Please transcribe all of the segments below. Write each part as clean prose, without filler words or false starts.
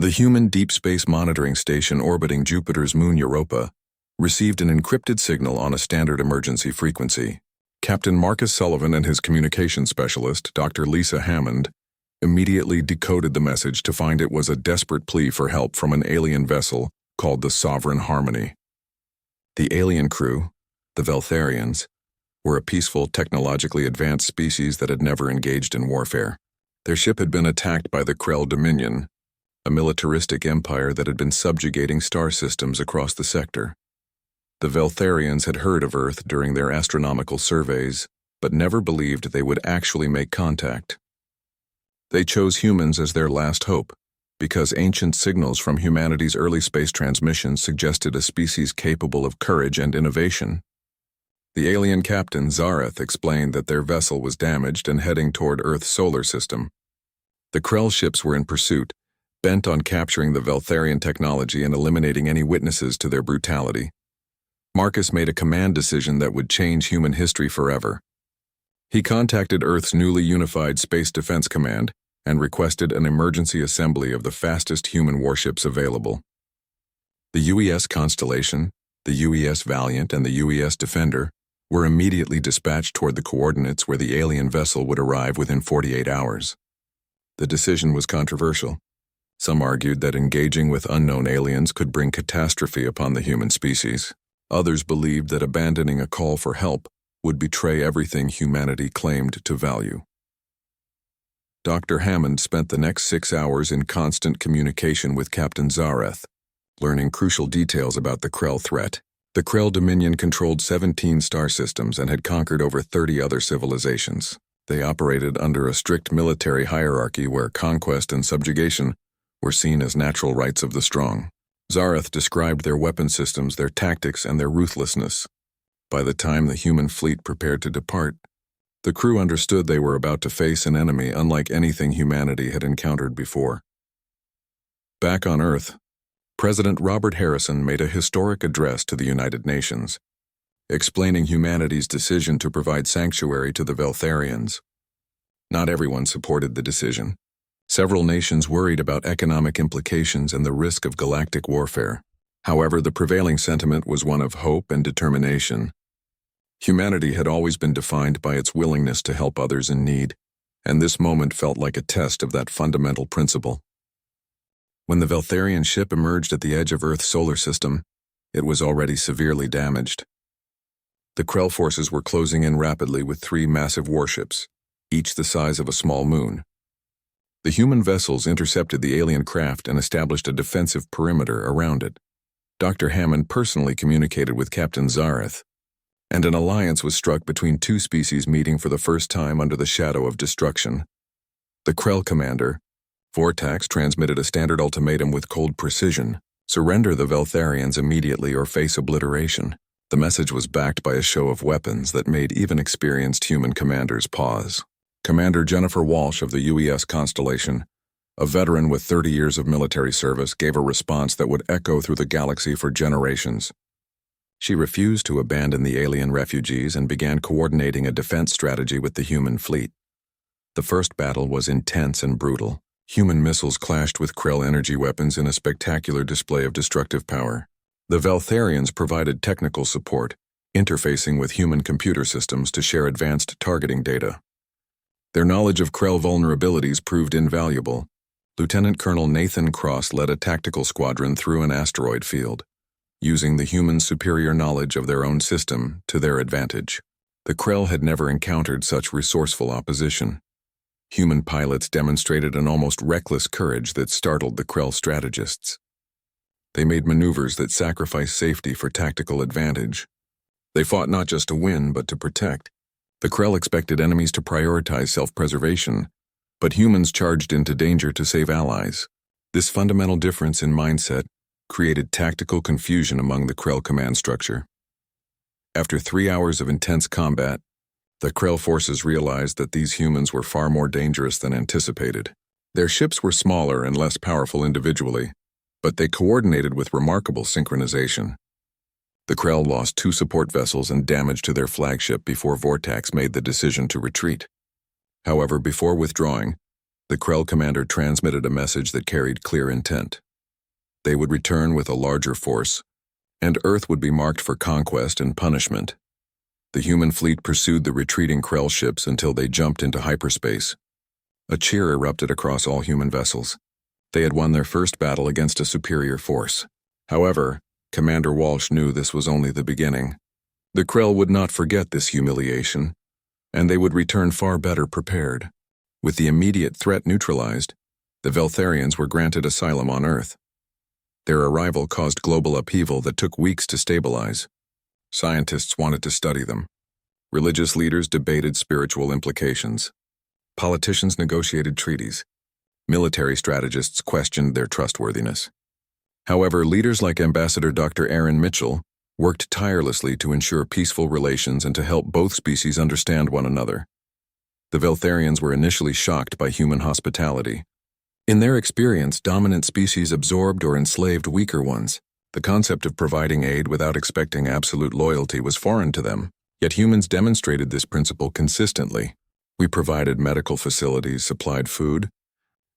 The human deep space monitoring station orbiting Jupiter's moon Europa received an encrypted signal on a standard emergency frequency. Captain Marcus Sullivan and his communications specialist, Dr. Lisa Hammond, immediately decoded the message to find it was a desperate plea for help from an alien vessel called the Sovereign Harmony. The alien crew, the Veltharians, were a peaceful, technologically advanced species that had never engaged in warfare. Their ship had been attacked by the Krell Dominion, a militaristic empire that had been subjugating star systems across the sector. The Veltharians had heard of Earth during their astronomical surveys, but never believed they would actually make contact. They chose humans as their last hope, because ancient signals from humanity's early space transmissions suggested a species capable of courage and innovation. The alien captain, Zareth, explained that their vessel was damaged and heading toward Earth's solar system. The Krell ships were in pursuit, bent on capturing the Veltharian technology and eliminating any witnesses to their brutality. Marcus made a command decision that would change human history forever. He contacted Earth's newly unified Space Defense Command and requested an emergency assembly of the fastest human warships available. The UES Constellation, the UES Valiant, and the UES Defender were immediately dispatched toward the coordinates where the alien vessel would arrive within 48 hours. The decision was controversial. Some argued that engaging with unknown aliens could bring catastrophe upon the human species. Others believed that abandoning a call for help would betray everything humanity claimed to value. Dr. Hammond spent the next 6 hours in constant communication with Captain Zareth, learning crucial details about the Krell threat. The Krell Dominion controlled 17 star systems and had conquered over 30 other civilizations. They operated under a strict military hierarchy where conquest and subjugation were seen as natural rights of the strong. Zareth described their weapon systems, their tactics, and their ruthlessness. By the time the human fleet prepared to depart, the crew understood they were about to face an enemy unlike anything humanity had encountered before. Back on Earth, President Robert Harrison made a historic address to the United Nations, explaining humanity's decision to provide sanctuary to the Veltharians. Not everyone supported the decision. Several nations worried about economic implications and the risk of galactic warfare. However, the prevailing sentiment was one of hope and determination. Humanity had always been defined by its willingness to help others in need, and this moment felt like a test of that fundamental principle. When the Veltharian ship emerged at the edge of Earth's solar system, it was already severely damaged. The Krell forces were closing in rapidly with 3 massive warships, each the size of a small moon. The human vessels intercepted the alien craft and established a defensive perimeter around it. Dr. Hammond personally communicated with Captain Zareth, and an alliance was struck between 2 species meeting for the first time under the shadow of destruction. The Krell commander, Vortax, transmitted a standard ultimatum with cold precision: surrender the Veltharians immediately or face obliteration. The message was backed by a show of weapons that made even experienced human commanders pause. Commander Jennifer Walsh of the UES Constellation, a veteran with 30 years of military service, gave a response that would echo through the galaxy for generations. She refused to abandon the alien refugees and began coordinating a defense strategy with the human fleet. The first battle was intense and brutal. Human missiles clashed with Krell energy weapons in a spectacular display of destructive power. The Veltharians provided technical support, interfacing with human computer systems to share advanced targeting data. Their knowledge of Krell vulnerabilities proved invaluable. Lieutenant Colonel Nathan Cross led a tactical squadron through an asteroid field, using the humans' superior knowledge of their own system to their advantage. The Krell had never encountered such resourceful opposition. Human pilots demonstrated an almost reckless courage that startled the Krell strategists. They made maneuvers that sacrificed safety for tactical advantage. They fought not just to win, but to protect. The Krell expected enemies to prioritize self-preservation, but humans charged into danger to save allies. This fundamental difference in mindset created tactical confusion among the Krell command structure. After 3 hours of intense combat, the Krell forces realized that these humans were far more dangerous than anticipated. Their ships were smaller and less powerful individually, but they coordinated with remarkable synchronization. The Krell lost 2 support vessels and damage to their flagship before Vortax made the decision to retreat. However, before withdrawing, The Krell commander transmitted a message that carried clear intent. They would return with a larger force, and Earth would be marked for conquest and punishment. The human fleet pursued the retreating Krell ships until they jumped into hyperspace. A cheer erupted across all human vessels. They had won their first battle against a superior force. However, Commander Walsh knew this was only the beginning. The Krell would not forget this humiliation, and they would return far better prepared. With the immediate threat neutralized, the Veltharians were granted asylum on Earth. Their arrival caused global upheaval that took weeks to stabilize. Scientists wanted to study them. Religious leaders debated spiritual implications. Politicians negotiated treaties. Military strategists questioned their trustworthiness. However, leaders like Ambassador Dr. Aaron Mitchell worked tirelessly to ensure peaceful relations and to help both species understand one another. The Veltharians were initially shocked by human hospitality. In their experience, dominant species absorbed or enslaved weaker ones. The concept of providing aid without expecting absolute loyalty was foreign to them, yet humans demonstrated this principle consistently. We provided medical facilities, supplied food,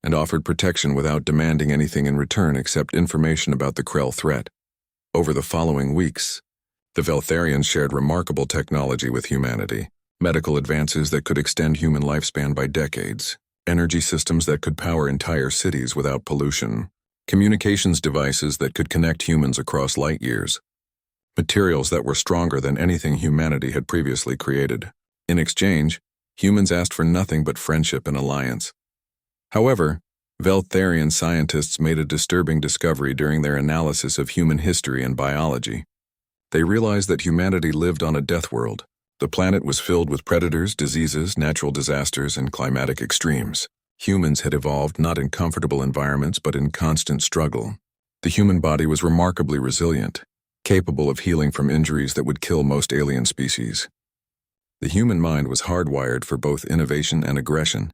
and offered protection without demanding anything in return except information about the Krell threat. Over the following weeks, the Veltharians shared remarkable technology with humanity. Medical advances that could extend human lifespan by decades, energy systems that could power entire cities without pollution, communications devices that could connect humans across light years, materials that were stronger than anything humanity had previously created. In exchange, humans asked for nothing but friendship and alliance. However, Veltharian scientists made a disturbing discovery during their analysis of human history and biology. They realized that humanity lived on a death world. The planet was filled with predators, diseases, natural disasters, and climatic extremes. Humans had evolved not in comfortable environments but in constant struggle. The human body was remarkably resilient, capable of healing from injuries that would kill most alien species. The human mind was hardwired for both innovation and aggression,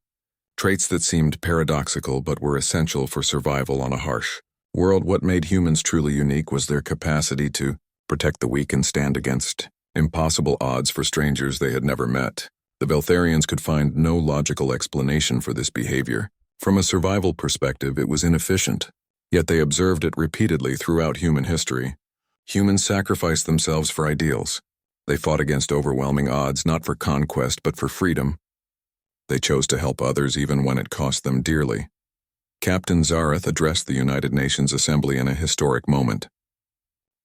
traits that seemed paradoxical but were essential for survival on a harsh world. What made humans truly unique was their capacity to protect the weak and stand against impossible odds for strangers they had never met. The Veltharians could find no logical explanation for this behavior. From a survival perspective, it was inefficient, yet they observed it repeatedly throughout human history. Humans sacrificed themselves for ideals. They fought against overwhelming odds, not for conquest but for freedom. They chose to help others even when it cost them dearly. Captain Zareth addressed the United Nations Assembly in a historic moment.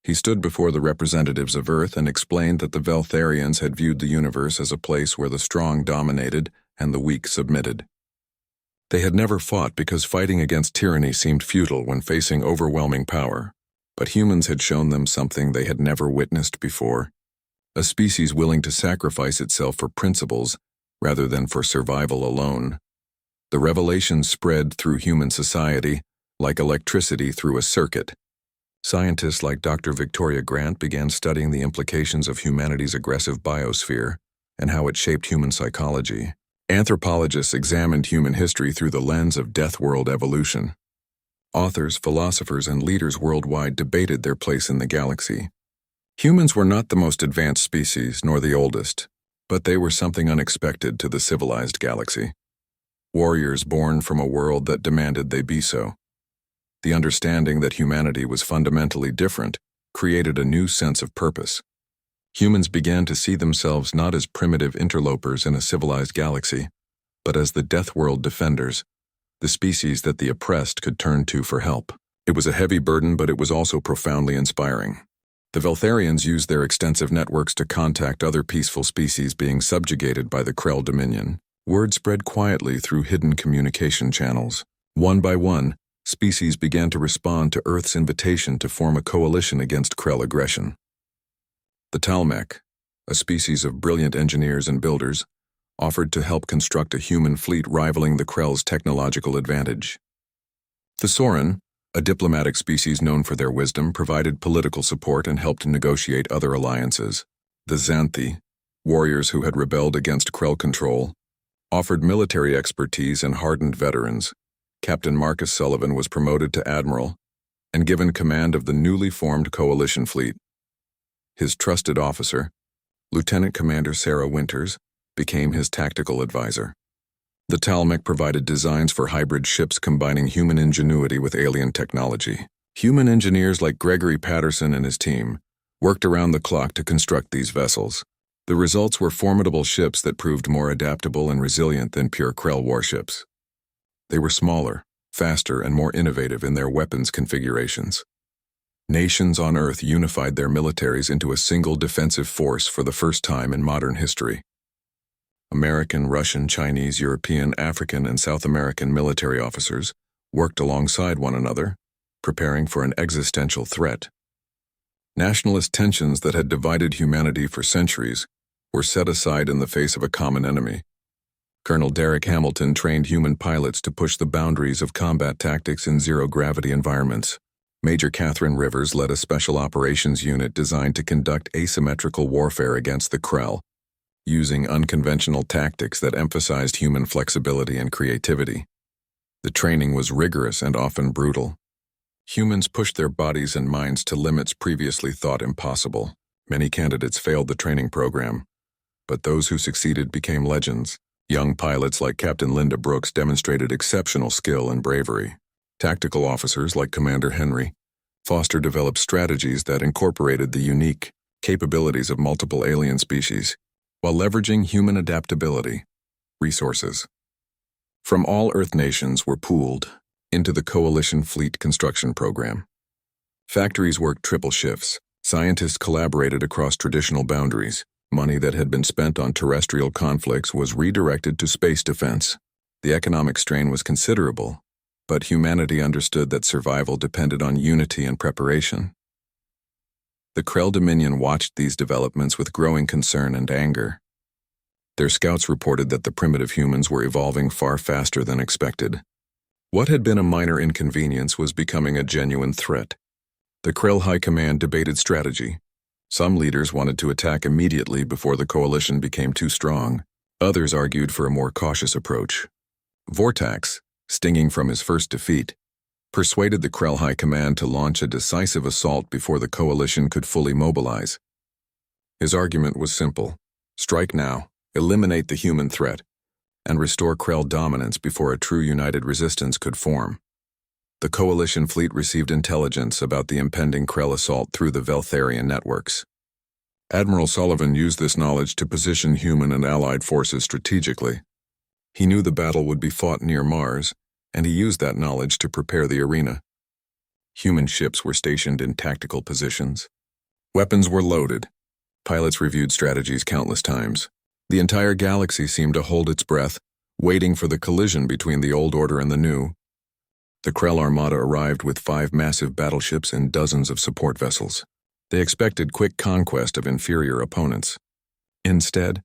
He stood before the representatives of Earth and explained that the Veltharians had viewed the universe as a place where the strong dominated and the weak submitted. They had never fought because fighting against tyranny seemed futile when facing overwhelming power, but humans had shown them something they had never witnessed before: a species willing to sacrifice itself for principles rather than for survival alone. The revelation spread through human society like electricity through a circuit. Scientists like Dr. Victoria Grant began studying the implications of humanity's aggressive biosphere and how it shaped human psychology. Anthropologists examined human history through the lens of death world evolution. Authors, philosophers, and leaders worldwide debated their place in the galaxy. Humans were not the most advanced species, nor the oldest, but they were something unexpected to the civilized galaxy. Warriors born from a world that demanded they be so. The understanding that humanity was fundamentally different created a new sense of purpose. Humans began to see themselves not as primitive interlopers in a civilized galaxy, but as the death world defenders, the species that the oppressed could turn to for help. It was a heavy burden, but it was also profoundly inspiring. The Veltharians used their extensive networks to contact other peaceful species being subjugated by the Krell dominion. Word spread quietly through hidden communication channels. One by one, species began to respond to Earth's invitation to form a coalition against Krell aggression. The Talmech, a species of brilliant engineers and builders, offered to help construct a human fleet rivaling the Krell's technological advantage. The Soren, a diplomatic species known for their wisdom, provided political support and helped negotiate other alliances. The Xanthi, warriors who had rebelled against Krell control, offered military expertise and hardened veterans. Captain Marcus Sullivan was promoted to admiral and given command of the newly formed coalition fleet. His trusted officer, Lieutenant Commander Sarah Winters, became his tactical advisor. The Talmec provided designs for hybrid ships combining human ingenuity with alien technology. Human engineers like Gregory Patterson and his team worked around the clock to construct these vessels. The results were formidable ships that proved more adaptable and resilient than pure Krell warships. They were smaller, faster, and more innovative in their weapons configurations. Nations on Earth unified their militaries into a single defensive force for the first time in modern history. American, Russian, Chinese, European, African, and South American military officers worked alongside one another, preparing for an existential threat. Nationalist tensions that had divided humanity for centuries were set aside in the face of a common enemy. Colonel Derek Hamilton trained human pilots to push the boundaries of combat tactics in zero-gravity environments. Major Catherine Rivers led a special operations unit designed to conduct asymmetrical warfare against the Krell, using unconventional tactics that emphasized human flexibility and creativity. The training was rigorous and often brutal. Humans pushed their bodies and minds to limits previously thought impossible. Many candidates failed the training program, but those who succeeded became legends. Young pilots like Captain Linda Brooks demonstrated exceptional skill and bravery. Tactical officers like Commander Henry Foster developed strategies that incorporated the unique capabilities of multiple alien species, while leveraging human adaptability. Resources from all Earth nations were pooled into the Coalition Fleet Construction Program. Factories worked triple shifts. Scientists collaborated across traditional boundaries. Money that had been spent on terrestrial conflicts was redirected to space defense. The economic strain was considerable, but humanity understood that survival depended on unity and preparation. The Krell Dominion watched these developments with growing concern and anger. Their scouts reported that the primitive humans were evolving far faster than expected. What had been a minor inconvenience was becoming a genuine threat. The Krell High Command debated strategy. Some leaders wanted to attack immediately before the coalition became too strong. Others argued for a more cautious approach. Vortax, stinging from his first defeat, persuaded the Krell High Command to launch a decisive assault before the coalition could fully mobilize. His argument was simple: strike now, eliminate the human threat, and restore Krell dominance before a true united resistance could form. The coalition fleet received intelligence about the impending Krell assault through the Veltharian networks. Admiral Sullivan used this knowledge to position human and allied forces strategically. He knew the battle would be fought near Mars, and he used that knowledge to prepare the arena. Human ships were stationed in tactical positions. Weapons were loaded. Pilots reviewed strategies countless times. The entire galaxy seemed to hold its breath, waiting for the collision between the old order and the new. The Krell Armada arrived with 5 massive battleships and dozens of support vessels. They expected quick conquest of inferior opponents. Instead,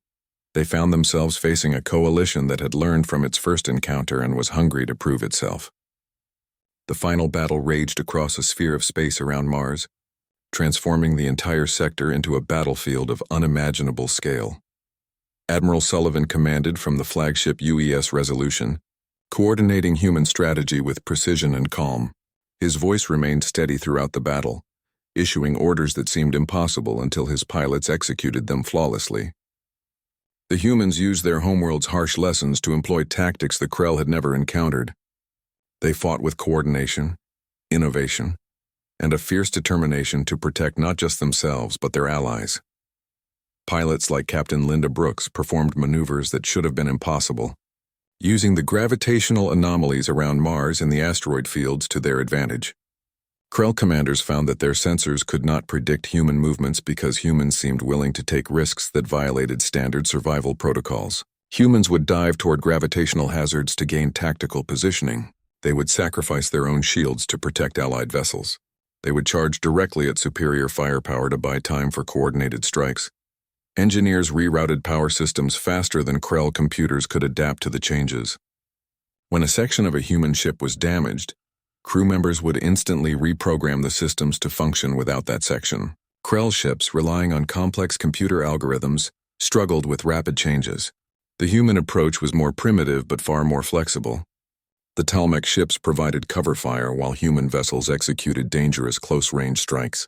they found themselves facing a coalition that had learned from its first encounter and was hungry to prove itself. The final battle raged across a sphere of space around Mars, transforming the entire sector into a battlefield of unimaginable scale. Admiral Sullivan commanded from the flagship UES Resolution, coordinating human strategy with precision and calm. His voice remained steady throughout the battle, issuing orders that seemed impossible until his pilots executed them flawlessly. The humans used their homeworld's harsh lessons to employ tactics the Krell had never encountered. They fought with coordination, innovation, and a fierce determination to protect not just themselves but their allies. Pilots like Captain Linda Brooks performed maneuvers that should have been impossible, using the gravitational anomalies around Mars and the asteroid fields to their advantage. Krell commanders found that their sensors could not predict human movements because humans seemed willing to take risks that violated standard survival protocols. Humans would dive toward gravitational hazards to gain tactical positioning. They would sacrifice their own shields to protect allied vessels. They would charge directly at superior firepower to buy time for coordinated strikes. Engineers rerouted power systems faster than Krell computers could adapt to the changes. When a section of a human ship was damaged, crew members would instantly reprogram the systems to function without that section. Krell ships, relying on complex computer algorithms, struggled with rapid changes. The human approach was more primitive but far more flexible. The Talmec ships provided cover fire while human vessels executed dangerous close-range strikes.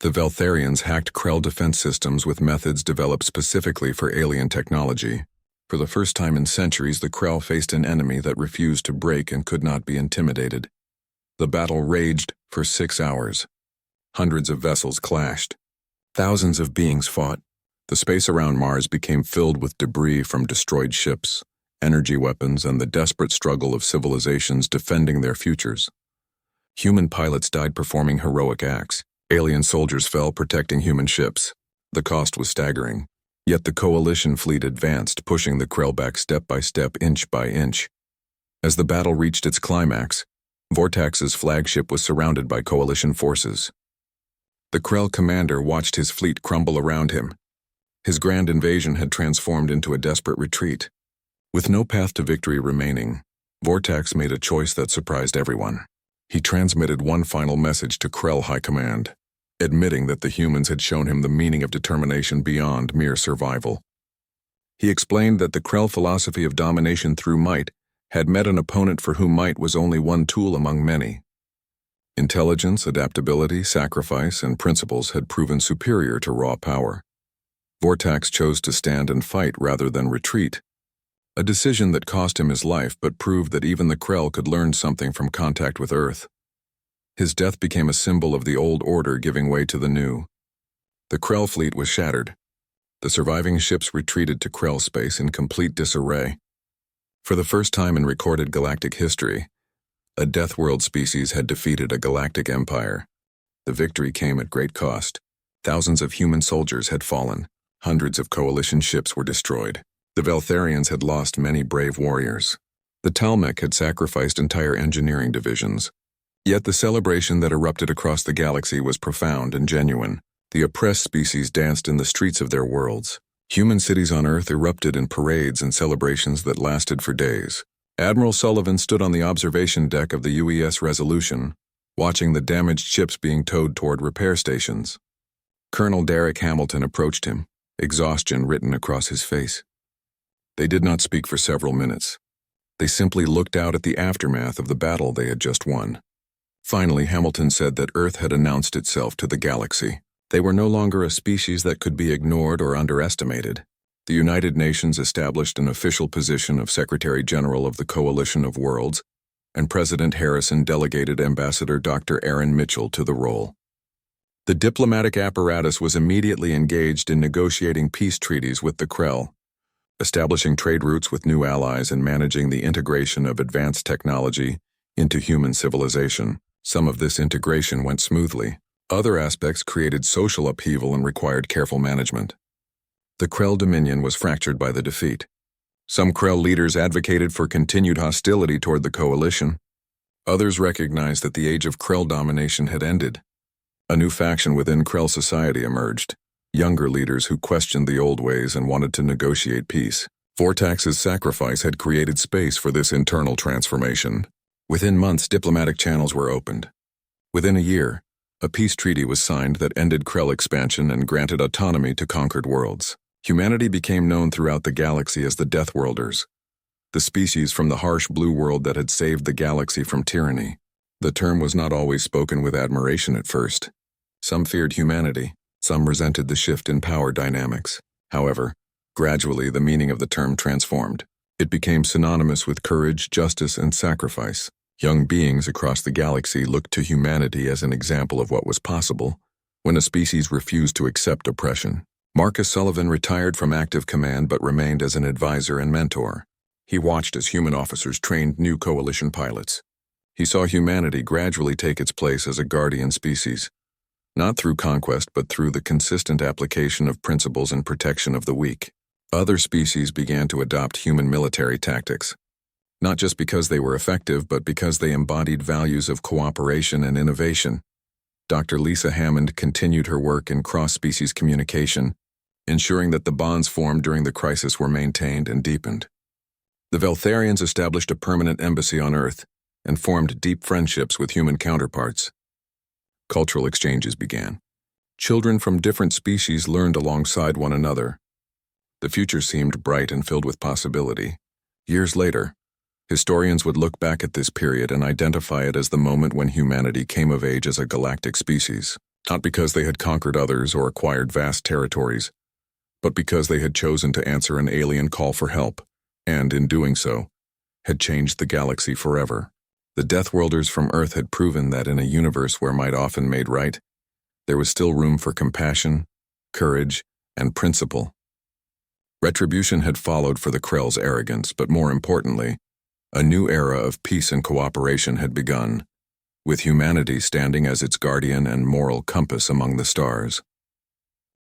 The Veltharians hacked Krell defense systems with methods developed specifically for alien technology. For the first time in centuries, the Krell faced an enemy that refused to break and could not be intimidated. The battle raged for 6 hours. Hundreds of vessels clashed. Thousands of beings fought. The space around Mars became filled with debris from destroyed ships, energy weapons, and the desperate struggle of civilizations defending their futures. Human pilots died performing heroic acts. Alien soldiers fell protecting human ships. The cost was staggering. Yet the coalition fleet advanced, pushing the Krell back step by step, inch by inch. As the battle reached its climax, Vortax's flagship was surrounded by coalition forces. The Krell commander watched his fleet crumble around him. His grand invasion had transformed into a desperate retreat. With no path to victory remaining, Vortax made a choice that surprised everyone. He transmitted one final message to Krell High Command, admitting that the humans had shown him the meaning of determination beyond mere survival. He explained that the Krell philosophy of domination through might had met an opponent for whom might was only one tool among many. Intelligence, adaptability, sacrifice, and principles had proven superior to raw power. Vortax chose to stand and fight rather than retreat, a decision that cost him his life but proved that even the Krell could learn something from contact with Earth. His death became a symbol of the old order giving way to the new. The Krell fleet was shattered. The surviving ships retreated to Krell space in complete disarray. For the first time in recorded galactic history, a Deathworld species had defeated a galactic empire. The victory came at great cost. Thousands of human soldiers had fallen. Hundreds of coalition ships were destroyed. The Veltharians had lost many brave warriors. The Talmech had sacrificed entire engineering divisions. Yet the celebration that erupted across the galaxy was profound and genuine. The oppressed species danced in the streets of their worlds. Human cities on Earth erupted in parades and celebrations that lasted for days. Admiral Sullivan stood on the observation deck of the UES Resolution, watching the damaged ships being towed toward repair stations. Colonel Derek Hamilton approached him, exhaustion written across his face. They did not speak for several minutes. They simply looked out at the aftermath of the battle they had just won. Finally, Hamilton said that Earth had announced itself to the galaxy. They were no longer a species that could be ignored or underestimated. The United Nations established an official position of Secretary General of the Coalition of Worlds, and President Harrison delegated Ambassador Dr. Aaron Mitchell to the role. The diplomatic apparatus was immediately engaged in negotiating peace treaties with the Krell, establishing trade routes with new allies and managing the integration of advanced technology into human civilization. Some of this integration went smoothly. Other aspects created social upheaval and required careful management. The Krell dominion was fractured by the defeat. Some Krell leaders advocated for continued hostility toward the coalition. Others recognized that the age of Krell domination had ended. A new faction within Krell society emerged, younger leaders who questioned the old ways and wanted to negotiate peace. Vortax's sacrifice had created space for this internal transformation. Within months, diplomatic channels were opened. Within a year, a peace treaty was signed that ended Krell expansion and granted autonomy to conquered worlds. Humanity became known throughout the galaxy as the Deathworlders, the species from the harsh blue world that had saved the galaxy from tyranny. The term was not always spoken with admiration at first. Some feared humanity, some resented the shift in power dynamics. However, gradually the meaning of the term transformed. It became synonymous with courage, justice, and sacrifice. Young beings across the galaxy looked to humanity as an example of what was possible when a species refused to accept oppression. Marcus Sullivan retired from active command but remained as an advisor and mentor. He watched as human officers trained new coalition pilots. He saw humanity gradually take its place as a guardian species, not through conquest but through the consistent application of principles and protection of the weak. Other species began to adopt human military tactics, not just because they were effective, but because they embodied values of cooperation and innovation. Dr. Lisa Hammond continued her work in cross-species communication, ensuring that the bonds formed during the crisis were maintained and deepened. The Veltharians established a permanent embassy on Earth and formed deep friendships with human counterparts. Cultural exchanges began. Children from different species learned alongside one another. The future seemed bright and filled with possibility. Years later, historians would look back at this period and identify it as the moment when humanity came of age as a galactic species, not because they had conquered others or acquired vast territories, but because they had chosen to answer an alien call for help, and, in doing so, had changed the galaxy forever. The Deathworlders from Earth had proven that in a universe where might often made right, there was still room for compassion, courage, and principle. Retribution had followed for the Krell's arrogance, but more importantly, a new era of peace and cooperation had begun, with humanity standing as its guardian and moral compass among the stars.